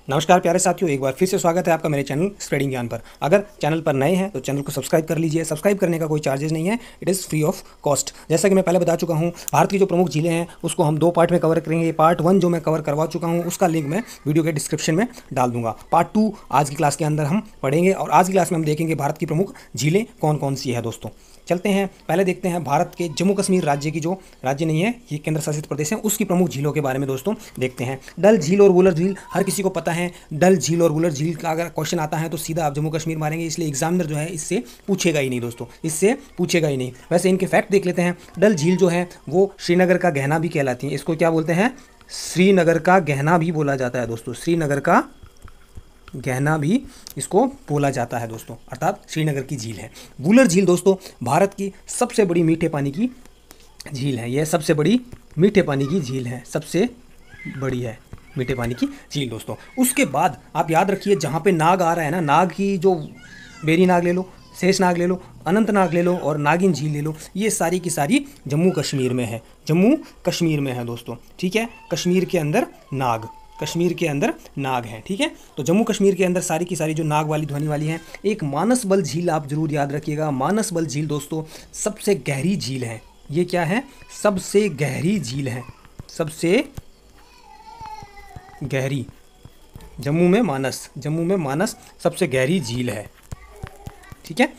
नमस्कार प्यारे साथियों, एक बार फिर से स्वागत है आपका मेरे चैनल स्प्रेडिंग ज्ञान पर। अगर चैनल पर नए हैं तो चैनल को सब्सक्राइब कर लीजिए। सब्सक्राइब करने का कोई चार्जेस नहीं है, it is free of cost. जैसा कि मैं पहले बता चुका हूं, भारत की जो प्रमुख झीलें हैं उसको हम 2 पार्ट में कवर करेंगे। पार्ट 1 जो मैं कवर करवा चुका हूँ उसका लिंक मैं वीडियो के डिस्क्रिप्शन में डाल दूंगा। पार्ट 2 आज की क्लास के अंदर हम पढ़ेंगे और आज की क्लास में हम देखेंगे भारत की प्रमुख झीलें कौन कौन सी है। दोस्तों चलते हैं, पहले देखते हैं भारत के जम्मू कश्मीर राज्य की, जो राज्य नहीं है ये केंद्र शासित प्रदेश है, उसकी प्रमुख झीलों के बारे में दोस्तों देखते हैं। डल झील और वुलर झील हर किसी को पता है। डल झील और वुलर झील का अगर क्वेश्चन आता है तो सीधा आप जम्मू कश्मीर मारेंगे, इसलिए एग्जामिनर जो है इससे पूछेगा ही नहीं दोस्तों, इससे पूछेगा ही नहीं। वैसे इनके फैक्ट देख लेते हैं। डल झील जो है वो श्रीनगर का गहना भी कहलाती है। इसको क्या बोलते हैं? श्रीनगर का गहना भी बोला जाता है दोस्तों। श्रीनगर का गहना भी इसको बोला जाता है दोस्तों, अर्थात श्रीनगर की झील है। वुलर झील दोस्तों भारत की सबसे बड़ी मीठे पानी की झील है। यह सबसे बड़ी मीठे पानी की झील है, सबसे बड़ी है मीठे पानी की झील दोस्तों। उसके बाद आप याद रखिए, जहाँ पे नाग आ रहा है ना, नाग की जो बेरी नाग ले लो, शेष नाग ले लो, अनंत नाग ले लो और नागिन झील ले लो, ये सारी की सारी जम्मू कश्मीर में है। जम्मू कश्मीर में है दोस्तों, ठीक है। कश्मीर के अंदर नाग, कश्मीर के अंदर नाग है, ठीक है। तो जम्मू कश्मीर के अंदर सारी की सारी जो नाग वाली ध्वनि वाली हैं। एक मानसबल झील आप जरूर याद रखिएगा। मानसबल झील दोस्तों सबसे गहरी झील है। ये क्या है? सबसे गहरी झील है, सबसे गहरी। जम्मू में मानस सबसे गहरी झील है, ठीक है।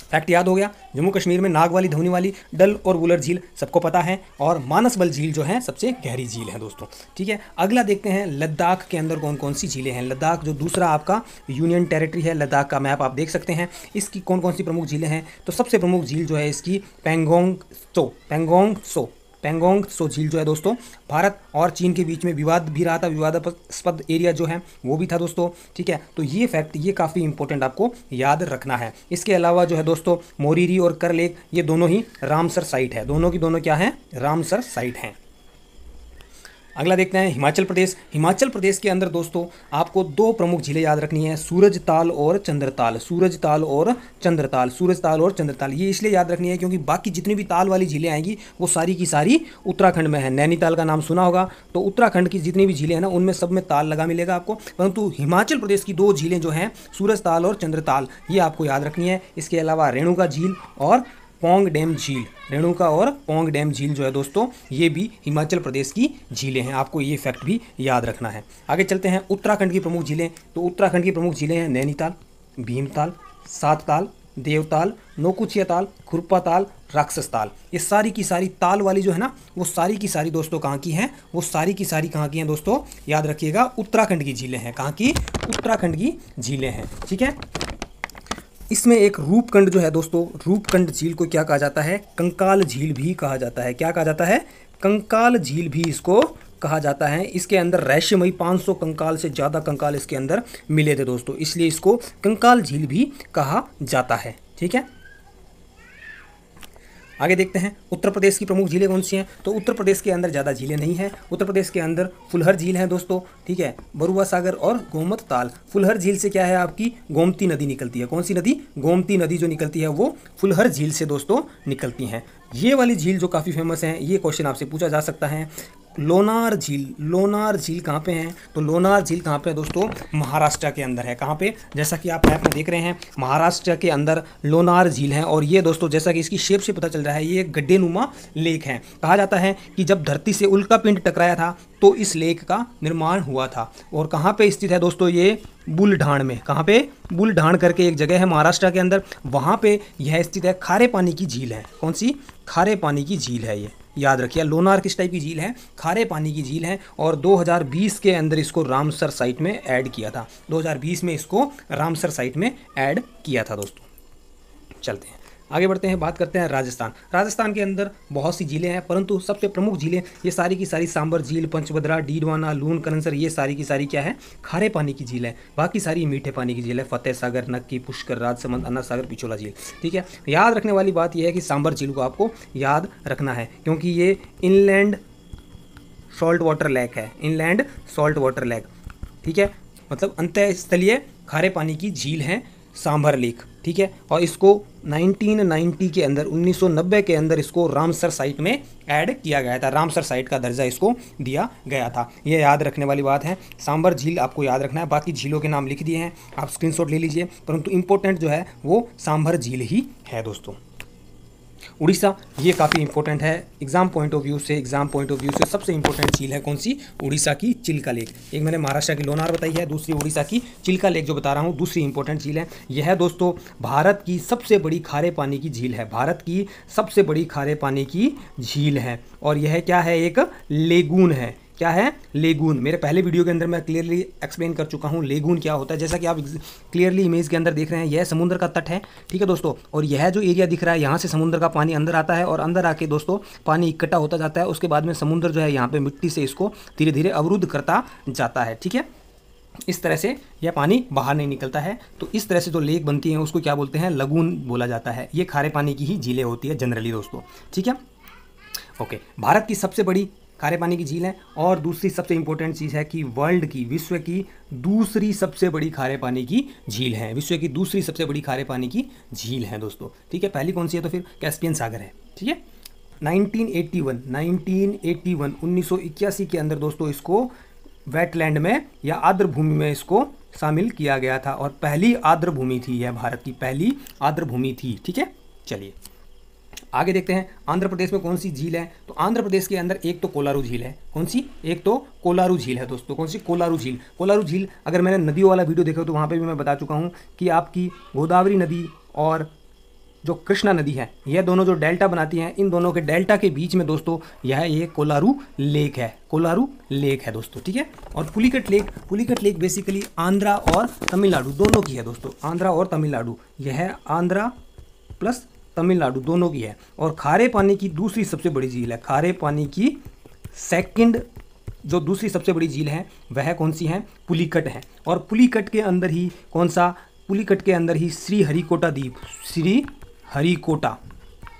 फैक्ट याद हो गया। जम्मू कश्मीर में नाग वाली ध्वनि वाली डल और वुलर झील सबको पता है, और मानसबल झील जो है सबसे गहरी झील है दोस्तों, ठीक है। अगला देखते हैं लद्दाख के अंदर कौन कौन सी झीलें हैं। लद्दाख जो दूसरा आपका यूनियन टेरिटरी है, लद्दाख का मैप आप देख सकते हैं। इसकी कौन कौन सी प्रमुख झीलें हैं? तो सबसे प्रमुख झील जो है इसकी पैंगोंग त्सो झील जो है दोस्तों, भारत और चीन के बीच में विवाद भी रहा था, विवादास्पद एरिया जो है वो भी था दोस्तों, ठीक है। तो ये फैक्ट ये काफ़ी इंपॉर्टेंट आपको याद रखना है। इसके अलावा जो है दोस्तों मोरीरी और कर लेक ये दोनों ही रामसर साइट है, दोनों की दोनों क्या है? रामसर साइट हैं। अगला देखते हैं हिमाचल प्रदेश। हिमाचल प्रदेश के अंदर दोस्तों आपको 2 प्रमुख झीलें याद रखनी है, सूरजताल और चंद्रताल। सूरजताल और चंद्रताल, सूरजताल और चंद्रताल ये इसलिए याद रखनी है क्योंकि बाकी जितनी भी ताल वाली झीलें आएंगी वो सारी की सारी उत्तराखंड में है। नैनीताल का नाम सुना होगा, तो उत्तराखंड की जितनी भी झीलें हैं ना उनमें सब में ताल लगा मिलेगा आपको, परंतु हिमाचल प्रदेश की 2 झीलें जो हैं सूरजताल और चंद्रताल ये आपको याद रखनी है। इसके अलावा रेणुका झील और पौंग डैम झील, रेणुका और पौंग डैम झील जो है दोस्तों ये भी हिमाचल प्रदेश की झीलें हैं, आपको ये फैक्ट भी याद रखना है। आगे चलते हैं उत्तराखंड की प्रमुख झीलें। तो उत्तराखंड की प्रमुख झीलें हैं नैनीताल, भीमताल, सातताल, देवताल, नौकुचिया ताल, खुरपा ताल, राक्षस ताल। ये सारी की सारी ताल वाली जो है ना वो सारी की सारी दोस्तों कहाँ की हैं? वो सारी की सारी कहाँ की हैं दोस्तों? याद रखिएगा, उत्तराखंड की झीलें हैं। कहाँ की? उत्तराखंड की झीलें हैं, ठीक है। इसमें एक रूपकुंड जो है दोस्तों, रूपकुंड झील को क्या कहा जाता है? कंकाल झील भी कहा जाता है। क्या कहा जाता है? कंकाल झील भी इसको कहा जाता है। इसके अंदर रहस्यमयी 500 कंकाल से ज़्यादा कंकाल इसके अंदर मिले थे दोस्तों, इसलिए इसको कंकाल झील भी कहा जाता है, ठीक है। आगे देखते हैं उत्तर प्रदेश की प्रमुख झीलें कौन सी हैं। तो उत्तर प्रदेश के अंदर ज़्यादा झीलें नहीं हैं। उत्तर प्रदेश के अंदर फुलहर झील है दोस्तों, ठीक है, बरुआ सागर और गोमत ताल। फुलहर झील से क्या है? आपकी गोमती नदी निकलती है। कौन सी नदी? गोमती नदी जो निकलती है वो फुलहर झील से दोस्तों निकलती हैं। ये वाली झील जो काफ़ी फेमस है, ये क्वेश्चन आपसे पूछा जा सकता है। लोनार झील, लोनार झील कहाँ पे है? तो लोनार झील कहाँ पे है दोस्तों? महाराष्ट्र के अंदर है। कहाँ पे? जैसा कि आप मैप में देख रहे हैं, महाराष्ट्र के अंदर लोनार झील है। और ये दोस्तों जैसा कि इसकी शेप से पता चल रहा है, ये गड्ढेनुमा लेक है। कहा जाता है कि जब धरती से उल्का पिंड टकराया था तो इस लेक का निर्माण हुआ था। और कहाँ पे स्थित है दोस्तों? ये बुलढाण में। कहाँ पे? बुलढाण करके एक जगह है महाराष्ट्र के अंदर, वहाँ पे यह स्थित है। खारे पानी की झील है। कौन सी? खारे पानी की झील है ये, याद रखिए। लोनार किस टाइप की झील है? खारे पानी की झील है। और 2020 के अंदर इसको रामसर साइट में ऐड किया था। 2020 में इसको रामसर साइट में ऐड किया था दोस्तों। चलते हैं आगे बढ़ते हैं, बात करते हैं राजस्थान। राजस्थान के अंदर बहुत सी झीलें हैं, परंतु सबसे प्रमुख झीलें ये सारी की सारी सांबर झील, पंचभद्रा, डीडवाना, लून, करनसर ये सारी की सारी क्या है? खारे पानी की झील है। बाकी सारी मीठे पानी की झील है। फतेह सागर, नक्की, पुष्कर, राजसमंद, अन्ना सागर, पिछोला झील, ठीक है। याद रखने वाली बात यह है कि सांबर झील को आपको याद रखना है क्योंकि ये इनलैंड सॉल्ट वाटर लेक है। इनलैंड सॉल्ट वाटर लेक, ठीक है, मतलब अंतःस्थलीय खारे पानी की झील है सांबर लेक, ठीक है। और इसको 1990 के अंदर 1990 के अंदर इसको रामसर साइट में ऐड किया गया था, रामसर साइट का दर्जा इसको दिया गया था। ये याद रखने वाली बात है। सांभर झील आपको याद रखना है, बाकी झीलों के नाम लिख दिए हैं, आप स्क्रीनशॉट ले लीजिए, परंतु इंपॉर्टेंट जो है वो सांभर झील ही है दोस्तों। उड़ीसा, ये काफ़ी इंपॉर्टेंट है एग्जाम पॉइंट ऑफ व्यू से सबसे इंपॉर्टेंट झील है कौन सी? उड़ीसा की चिल्का लेक। एक मैंने महाराष्ट्र की लोनार बताई है, दूसरी उड़ीसा की चिल्का लेक जो बता रहा हूँ दूसरी इंपॉर्टेंट झील है। यह दोस्तों भारत की सबसे बड़ी खारे पानी की झील है, भारत की सबसे बड़ी खारे पानी की झील है। और यह क्या है? एक लेगून है। क्या है? लेगून। मेरे पहले वीडियो के अंदर मैं क्लियरली एक्सप्लेन कर चुका हूँ लेगून क्या होता है। जैसा कि आप क्लियरली इमेज के अंदर देख रहे हैं, यह समुद्र का तट है, ठीक है दोस्तों। और यह जो एरिया दिख रहा है, यहाँ से समुद्र का पानी अंदर आता है और अंदर आके दोस्तों पानी इकट्ठा होता जाता है। उसके बाद में समुद्र जो है यहाँ पे मिट्टी से इसको धीरे धीरे अवरुद्ध करता जाता है, ठीक है। इस तरह से यह पानी बाहर नहीं निकलता है। तो इस तरह से जो लेक बनती है उसको क्या बोलते हैं? लगून बोला जाता है। ये खारे पानी की ही झीलें होती है जनरली दोस्तों, ठीक है। ओके, भारत की सबसे बड़ी खारे पानी की झील है। और दूसरी सबसे इंपॉर्टेंट चीज़ है कि वर्ल्ड की, विश्व की दूसरी सबसे बड़ी खारे पानी की झील है, विश्व की दूसरी सबसे बड़ी खारे पानी की झील है दोस्तों, ठीक है। पहली कौन सी है? तो फिर कैस्पियन सागर है, ठीक है। 1981 के अंदर दोस्तों इसको वेटलैंड में या आर्द्र भूमि में इसको शामिल किया गया था और पहली आर्द्र भूमि थी, यह भारत की पहली आर्द्र भूमि थी, ठीक है। चलिए आगे देखते हैं आंध्र प्रदेश में कौन सी झील है। तो आंध्र प्रदेश के अंदर एक तो कोलारू झील है। कौन सी? एक तो कोलारू झील है दोस्तों। कौन सी? कोलारू झील। कोलारू झील, अगर मैंने नदियों वाला वीडियो देखा तो वहाँ पे भी मैं बता चुका हूँ कि आपकी गोदावरी नदी और जो कृष्णा नदी है, यह दोनों जो डेल्टा बनाती हैं, इन दोनों के डेल्टा के बीच में दोस्तों यह एक कोलारू लेक है, कोलारू लेक है दोस्तों, ठीक है। और पुलिकट लेक बेसिकली आंध्रा और तमिलनाडु दोनों की है दोस्तों, आंध्रा और तमिलनाडु, यह आंध्रा प्लस तमिलनाडु दोनों की है। और खारे पानी की दूसरी सबसे बड़ी झील है, खारे पानी की सेकंड जो दूसरी सबसे बड़ी झील है वह कौन सी है? पुलिकट है। और पुलिकट के अंदर ही कौन सा? पुलिकट के अंदर ही श्रीहरिकोटा द्वीप,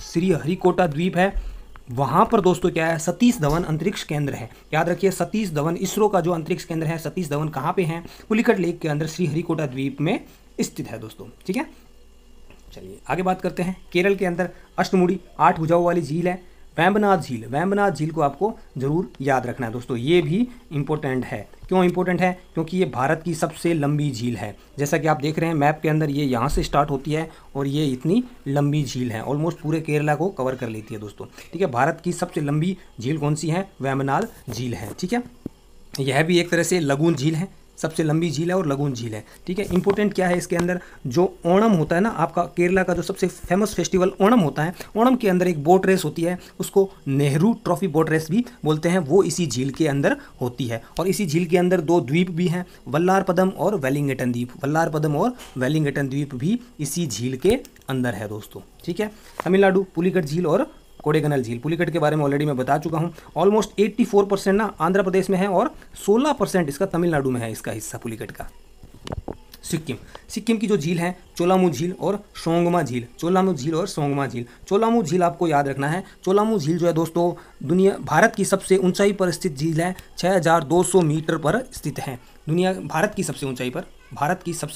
श्रीहरिकोटा द्वीप है। वहाँ पर दोस्तों क्या है? सतीश धवन अंतरिक्ष केंद्र है। याद रखिए, सतीश धवन, इसरो का जो अंतरिक्ष केंद्र है सतीश धवन कहाँ पे है? पुलिकट लेक के अंदर श्रीहरिकोटा द्वीप में स्थित है दोस्तों, ठीक है। चलिए आगे बात करते हैं। केरल के अंदर अष्टमुड़ी 8 भुजाओं वाली झील है वेम्बनाथ झील। वेम्बनाथ झील को आपको जरूर याद रखना है दोस्तों, ये भी इंपॉर्टेंट है। क्यों इंपॉर्टेंट है? क्योंकि ये भारत की सबसे लंबी झील है। जैसा कि आप देख रहे हैं मैप के अंदर, ये यहाँ से स्टार्ट होती है और ये इतनी लंबी झील है, ऑलमोस्ट पूरे केरला को कवर कर लेती है दोस्तों, ठीक है। भारत की सबसे लंबी झील कौन सी है? वेम्बनाथ झील है, ठीक है। यह भी एक तरह से लगून झील है, सबसे लंबी झील है और लगून झील है, ठीक है। इंपॉर्टेंट क्या है इसके अंदर? जो ओणम होता है ना, आपका केरला का जो सबसे फेमस फेस्टिवल ओणम होता है, ओणम के अंदर एक बोट रेस होती है, उसको नेहरू ट्रॉफी बोट रेस भी बोलते हैं, वो इसी झील के अंदर होती है। और इसी झील के अंदर 2 द्वीप भी हैं, वल्लारपदम और वेलिंगटन द्वीप। वल्लारपदम और वेलिंगटन द्वीप भी इसी झील के अंदर है दोस्तों, ठीक है। तमिलनाडु पुलिकट झील और कोडेगनल झील। पुलिकट के बारे में ऑलरेडी मैं बता चुका हूँ। ऑलमोस्ट 84% ना आंध्र प्रदेश में है और 16% इसका तमिलनाडु में है, इसका हिस्सा पुलिकट का। सिक्किम की जो झील है चोलामू झील और सोंगमा झील, चोलामू झील और सोंगमा झील। चोलामू झील आपको याद रखना है। चोलामू झील जो है दोस्तों भारत की सबसे ऊंचाई पर स्थित झील है, 6200 मीटर पर स्थित है। भारत की सबसे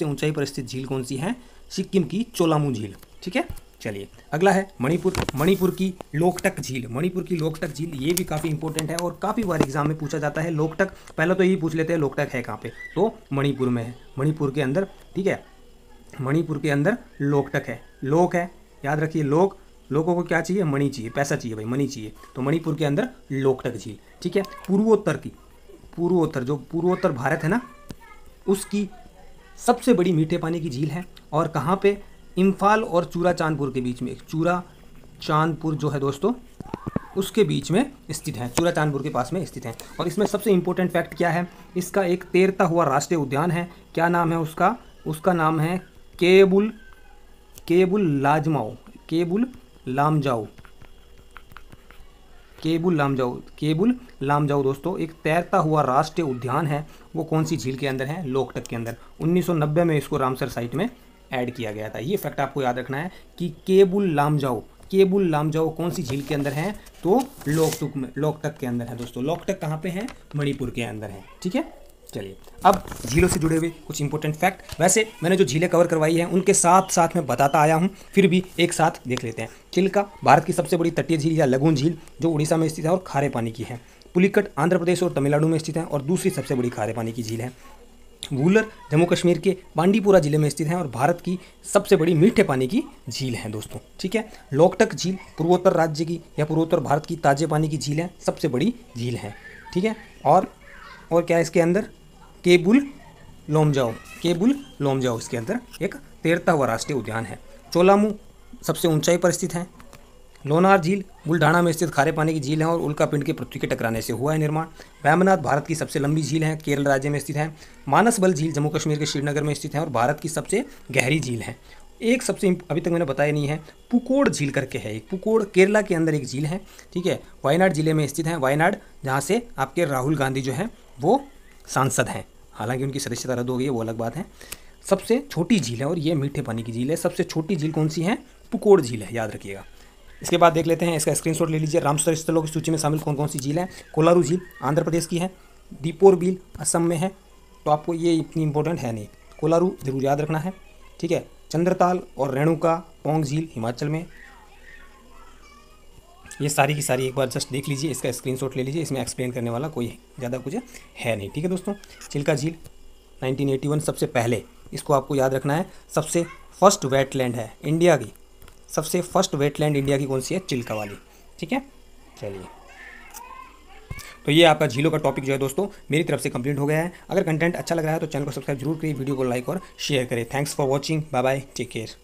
ऊंचाई पर स्थित झील कौन सी है? सिक्किम की चोलामू झील, ठीक है। चलिए अगला है मणिपुर की लोकटक झील। मणिपुर की लोकटक झील, ये भी काफ़ी इंपॉर्टेंट है और काफ़ी बार एग्जाम में पूछा जाता है। लोकटक, पहले तो यही पूछ लेते हैं लोकटक है कहाँ पे, तो मणिपुर में है, मणिपुर के अंदर, ठीक है। मणिपुर के अंदर लोकटक है, लोक है, याद रखिए। लोगों को क्या चाहिए? मणि चाहिए, पैसा चाहिए भाई, मणि चाहिए। तो मणिपुर के अंदर लोकटक झील, ठीक है। पूर्वोत्तर भारत है ना, उसकी सबसे बड़ी मीठे पानी की झील है। और कहाँ पे? इम्फाल और चूरा चांदपुर के बीच में, चूरा चांदपुर जो है दोस्तों उसके बीच में स्थित है, चूरा चांदपुर के पास में स्थित है। और इसमें सबसे इंपॉर्टेंट फैक्ट क्या है? इसका एक तैरता हुआ राष्ट्रीय उद्यान है। क्या नाम है उसका? उसका नाम है केबुल लामजाओ दोस्तों, एक तैरता हुआ राष्ट्रीय उद्यान है। वो कौन सी झील के अंदर है? लोकटक के अंदर। 1990 में इसको रामसर साइट में ऐड किया गया था। ये फैक्ट आपको याद रखना है कि केबुल लामजाओ कौन सी झील के अंदर है? तो लोकटक के अंदर है दोस्तों। लोकटक कहाँ पे है? मणिपुर के अंदर है, ठीक है। चलिए अब झीलों से जुड़े हुए कुछ इंपॉर्टेंट फैक्ट। वैसे मैंने जो झीलें कवर करवाई हैं उनके साथ साथ मैं बताता आया हूं, फिर भी एक साथ देख लेते हैं। चिल्का भारत की सबसे बड़ी तटीय झील या लगून झील जो उड़ीसा में स्थित है और खारे पानी की है। पुलिकट आंध्र प्रदेश और तमिलनाडु में स्थित है और दूसरी सबसे बड़ी खारे पानी की झील है। वूलर जम्मू कश्मीर के बांडीपुरा जिले में स्थित है और भारत की सबसे बड़ी मीठे पानी की झील है दोस्तों। ठीक है, लोकटक झील पूर्वोत्तर राज्य की या पूर्वोत्तर भारत की ताजे पानी की झील है, सबसे बड़ी झील है। ठीक है, और क्या है इसके अंदर, केबुल लोमजाओ इसके अंदर एक 13वां राष्ट्रीय उद्यान है। चोलामू सबसे ऊंचाई पर स्थित है। लोनार झील बुल्ढाना में स्थित खारे पानी की झील है और उल्कापिंड की पृथ्वी के टकराने से हुआ है निर्माण। वैमनाथ भारत की सबसे लंबी झील है, केरल राज्य में स्थित है। मानसबल झील जम्मू कश्मीर के श्रीनगर में स्थित है और भारत की सबसे गहरी झील है। एक सबसे अभी तक मैंने बताया नहीं है, पुकोड़ झील करके है एक, पुकोड़ केरला के अंदर एक झील है। ठीक है, वायनाड जिले में स्थित है। वायनाड जहाँ से आपके राहुल गांधी जो है वो सांसद हैं, हालांकि उनकी सदस्यता रद्द हो गई है, वो अलग बात है। सबसे छोटी झील है और ये मीठे पानी की झील है। सबसे छोटी झील कौन सी है, पुकोड़ झील है, याद रखिएगा। इसके बाद देख लेते हैं, इसका स्क्रीनशॉट ले लीजिए। रामसर स्थलों की सूची में शामिल कौन कौन सी झील है। कोलारू झील आंध्र प्रदेश की है, दीपोर बील असम में है, तो आपको ये इतनी इंपॉर्टेंट है नहीं, कोलारू जरूर याद रखना है। ठीक है, चंद्रताल और रेणुका पोंग झील हिमाचल में। ये सारी की सारी एक बार जस्ट देख लीजिए, इसका स्क्रीनशॉट ले लीजिए, इसमें एक्सप्लेन करने वाला कोई ज़्यादा कुछ है नहीं। ठीक है दोस्तों, चिल्का झील 1981 सबसे पहले, इसको आपको याद रखना है, सबसे फर्स्ट वेटलैंड है इंडिया की, सबसे फर्स्ट वेटलैंड इंडिया की कौन सी है, चिल्का वाली। ठीक है, चलिए तो ये आपका झीलों का टॉपिक जो है दोस्तों मेरी तरफ से कंप्लीट हो गया है। अगर कंटेंट अच्छा लग रहा है तो चैनल को सब्सक्राइब जरूर करिए, वीडियो को लाइक और शेयर करें। Thanks for watching, bye bye, take care.